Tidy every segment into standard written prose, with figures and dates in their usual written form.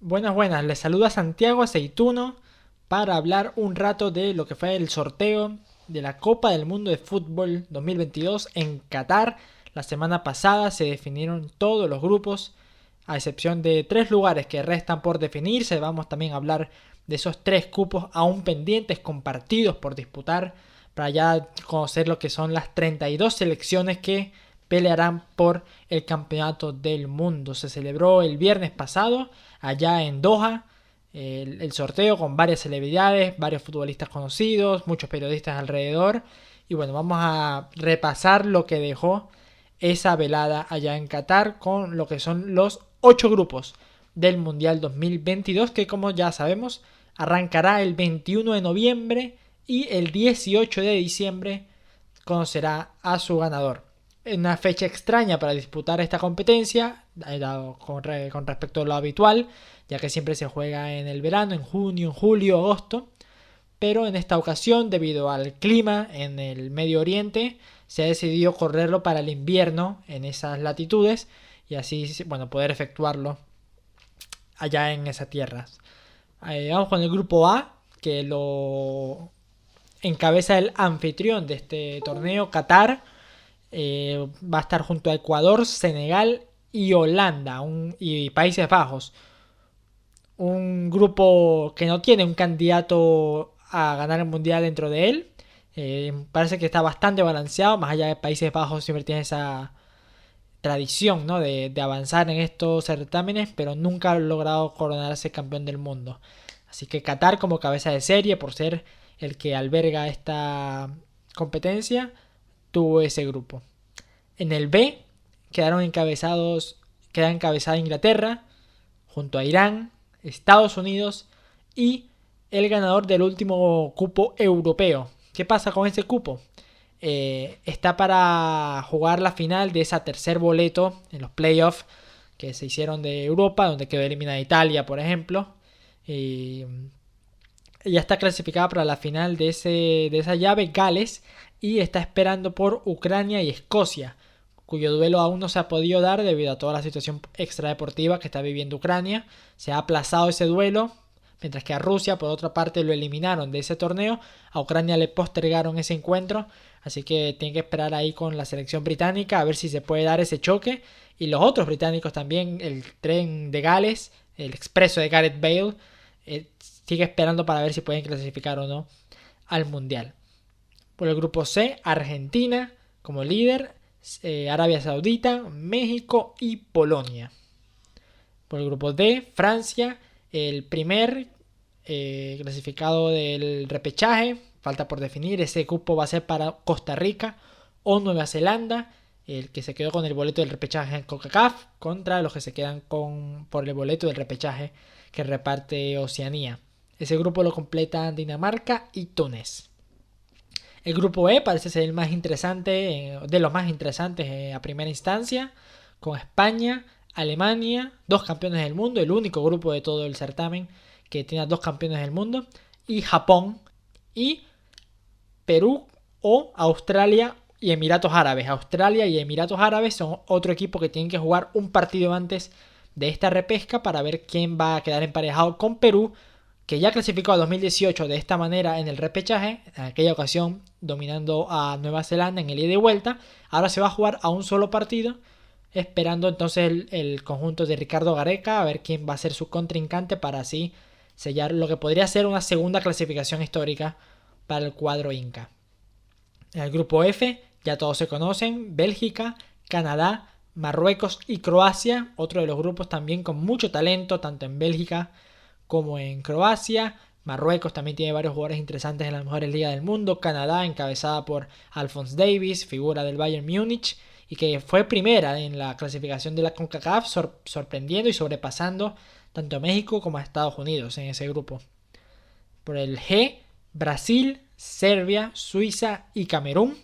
Buenas, buenas. Les saluda Santiago Aceituno para hablar un rato de lo que fue el sorteo de la Copa del Mundo de Fútbol 2022 en Qatar. La semana pasada se definieron todos los grupos, a excepción de tres lugares que restan por definirse. Vamos también a hablar de esos tres cupos aún pendientes, compartidos por disputar, para ya conocer lo que son las 32 selecciones que pelearán por el campeonato del mundo. Se celebró el viernes pasado allá en Doha el sorteo con varias celebridades, varios futbolistas conocidos, muchos periodistas alrededor. Y bueno, vamos a repasar lo que dejó esa velada allá en Qatar con lo que son los 8 grupos del Mundial 2022, que como ya sabemos arrancará el 21 de noviembre y el 18 de diciembre conocerá a su ganador. Una fecha extraña para disputar esta competencia, con respecto a lo habitual, ya que siempre se juega en el verano, en junio, en julio, agosto. Pero en esta ocasión, debido al clima en el Medio Oriente, se ha decidido correrlo para el invierno en esas latitudes y así, bueno, poder efectuarlo allá en esas tierras. Vamos con el grupo A, que lo encabeza el anfitrión de este torneo, Qatar. Va a estar junto a Ecuador, Senegal y Holanda y Países Bajos. Un grupo que no tiene un candidato a ganar el mundial dentro de él. Parece que está bastante balanceado, más allá de Países Bajos siempre tiene esa tradición, ¿no? de avanzar en estos certámenes, pero nunca ha logrado coronarse campeón del mundo. Así que Qatar como cabeza de serie, por ser el que alberga esta competencia, tuvo ese grupo. En el B queda encabezada Inglaterra, junto a Irán, Estados Unidos y el ganador del último cupo europeo. ¿Qué pasa con ese cupo? Está para jugar la final de ese tercer boleto en los playoffs que se hicieron de Europa, donde quedó eliminada Italia, por ejemplo. Y ya está clasificada para la final de esa llave Gales y está esperando por Ucrania y Escocia, cuyo duelo aún no se ha podido dar debido a toda la situación extradeportiva que está viviendo Ucrania. Se ha aplazado ese duelo, mientras que a Rusia, por otra parte, lo eliminaron de ese torneo. A Ucrania le postergaron ese encuentro, así que tienen que esperar ahí con la selección británica a ver si se puede dar ese choque. Y los otros británicos también, el tren de Gales, el expreso de Gareth Bale, sigue esperando para ver si pueden clasificar o no al Mundial. Por el grupo C, Argentina como líder, Arabia Saudita, México y Polonia. Por el grupo D, Francia, el primer clasificado del repechaje. Falta por definir, ese cupo va a ser para Costa Rica o Nueva Zelanda, el que se quedó con el boleto del repechaje en CONCACAF contra los que se quedan por el boleto del repechaje que reparte Oceanía. Ese grupo lo completan Dinamarca y Túnez. El grupo E parece ser el más interesante, de los más interesantes a primera instancia, con España, Alemania, dos campeones del mundo, el único grupo de todo el certamen que tiene dos campeones del mundo, y Japón, y Perú o Australia y Emiratos Árabes. Australia y Emiratos Árabes son otro equipo que tienen que jugar un partido antes de esta repesca para ver quién va a quedar emparejado con Perú, que ya clasificó a 2018 de esta manera en el repechaje, en aquella ocasión dominando a Nueva Zelanda en el ida y vuelta. Ahora se va a jugar a un solo partido, esperando entonces el conjunto de Ricardo Gareca a ver quién va a ser su contrincante para así sellar lo que podría ser una segunda clasificación histórica para el cuadro inca. En el grupo F ya todos se conocen: Bélgica, Canadá, Marruecos y Croacia, otro de los grupos también con mucho talento, tanto en Bélgica como en Croacia. Marruecos también tiene varios jugadores interesantes en las mejores ligas del mundo. Canadá, encabezada por Alphonse Davies, figura del Bayern Múnich, y que fue primera en la clasificación de la CONCACAF, sorprendiendo y sobrepasando tanto a México como a Estados Unidos en ese grupo. Por el G, Brasil, Serbia, Suiza y Camerún.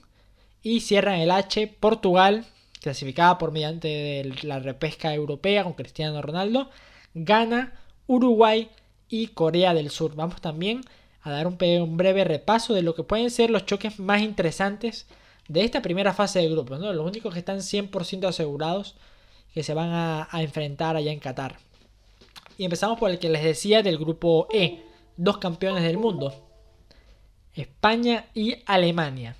Y cierran el H, Portugal, clasificada por mediante la repesca europea con Cristiano Ronaldo, Ghana, Uruguay y Corea del Sur. Vamos también a dar un breve repaso de lo que pueden ser los choques más interesantes de esta primera fase de grupos, ¿no? Los únicos que están 100% asegurados que se van a enfrentar allá en Qatar. Y empezamos por el que les decía del grupo E, dos campeones del mundo, España y Alemania.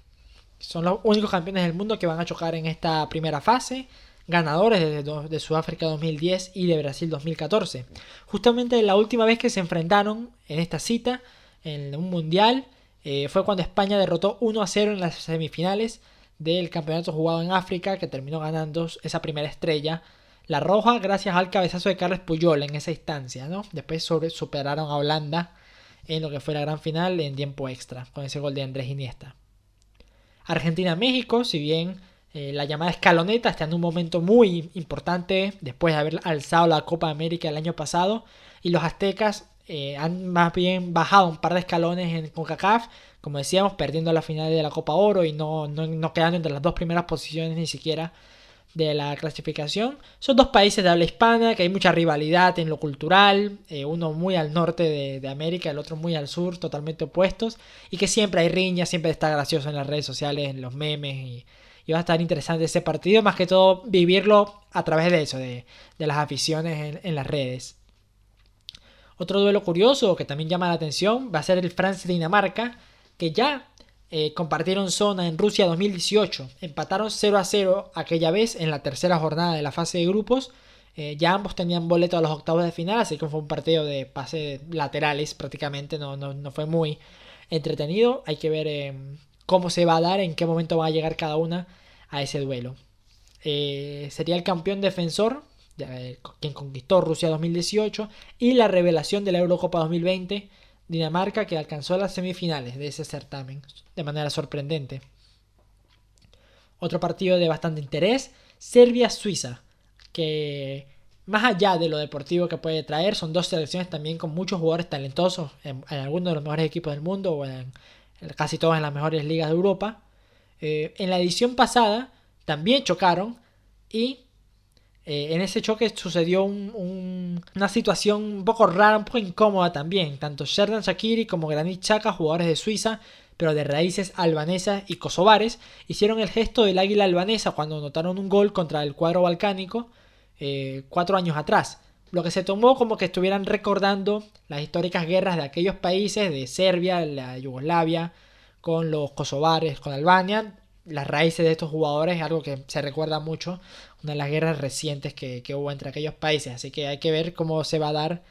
Son los únicos campeones del mundo que van a chocar en esta primera fase, ganadores de Sudáfrica 2010 y de Brasil 2014. Justamente la última vez que se enfrentaron en esta cita, en un mundial, fue cuando España derrotó 1-0 en las semifinales del campeonato jugado en África, que terminó ganando esa primera estrella, la roja, gracias al cabezazo de Carles Puyol en esa instancia, ¿no? Después superaron a Holanda en lo que fue la gran final en tiempo extra, con ese gol de Andrés Iniesta. Argentina-México, si bien la llamada escaloneta está en un momento muy importante después de haber alzado la Copa América el año pasado, y los aztecas han más bien bajado un par de escalones en CONCACAF, como decíamos, perdiendo la final de la Copa Oro y no quedando entre las dos primeras posiciones ni siquiera de la clasificación. Son dos países de habla hispana, que hay mucha rivalidad en lo cultural, uno muy al norte de América, el otro muy al sur, totalmente opuestos, y que siempre hay riñas, siempre está gracioso en las redes sociales, en los memes, y va a estar interesante ese partido, más que todo vivirlo a través de eso, de las aficiones en las redes. Otro duelo curioso que también llama la atención va a ser el Francia-Dinamarca, que ya compartieron zona en Rusia 2018. Empataron 0-0 aquella vez en la tercera jornada de la fase de grupos. Ya ambos tenían boleto a los octavos de final, así que fue un partido de pases laterales prácticamente. No fue muy entretenido. Hay que ver cómo se va a dar, en qué momento va a llegar cada una a ese duelo. Sería el campeón defensor, quien conquistó Rusia 2018, y la revelación de la Eurocopa 2020, Dinamarca, que alcanzó las semifinales de ese certamen de manera sorprendente. Otro partido de bastante interés, Serbia-Suiza, que más allá de lo deportivo que puede traer, son dos selecciones también con muchos jugadores talentosos en algunos de los mejores equipos del mundo, o en casi todas en las mejores ligas de Europa. En la edición pasada también chocaron, y en ese choque sucedió una situación un poco rara, un poco incómoda también. Tanto Xherdan Shaqiri como Granit Xhaka, jugadores de Suiza, pero de raíces albanesas y kosovares, hicieron el gesto del águila albanesa cuando anotaron un gol contra el cuadro balcánico 4 años atrás. Lo que se tomó como que estuvieran recordando las históricas guerras de aquellos países, de Serbia, la Yugoslavia, con los kosovares, con Albania. Las raíces de estos jugadores es algo que se recuerda mucho, una de las guerras recientes que hubo entre aquellos países, así que hay que ver cómo se va a dar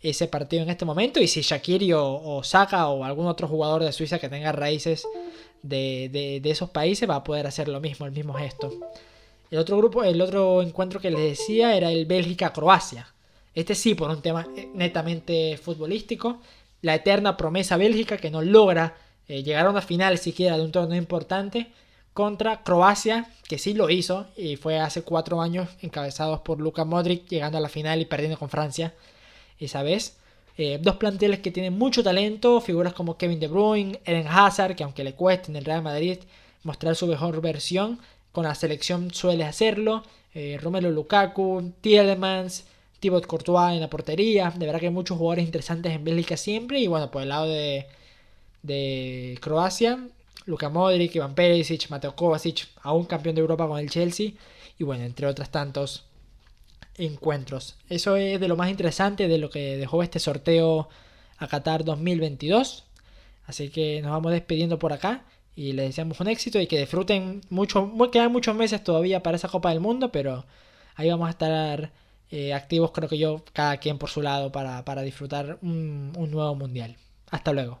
ese partido en este momento, y si Shaqiri o Xhaka o algún otro jugador de Suiza que tenga raíces de esos países va a poder hacer lo mismo, el mismo gesto. El otro encuentro que les decía era el Bélgica-Croacia. Este sí, por un tema netamente futbolístico, la eterna promesa Bélgica, que no logra llegar a una final siquiera de un torneo importante, contra Croacia, que sí lo hizo, y fue hace 4 años, encabezados por Luka Modric, llegando a la final y perdiendo con Francia esa vez. Dos planteles que tienen mucho talento, figuras como Kevin De Bruyne, Eden Hazard, que aunque le cueste en el Real Madrid mostrar su mejor versión, con la selección suele hacerlo. Romelu Lukaku, Tielemans, Thibaut Courtois en la portería. De verdad que hay muchos jugadores interesantes en Bélgica siempre. Y bueno, por el lado de Croacia, Luka Modric, Ivan Perisic, Mateo Kovacic, aún campeón de Europa con el Chelsea, y bueno, entre otros tantos encuentros. Eso es de lo más interesante de lo que dejó este sorteo a Qatar 2022. Así que nos vamos despidiendo por acá y les deseamos un éxito y que disfruten mucho. Quedan muchos meses todavía para esa Copa del Mundo, pero ahí vamos a estar activos, creo que yo, cada quien por su lado, para disfrutar un nuevo mundial. Hasta luego.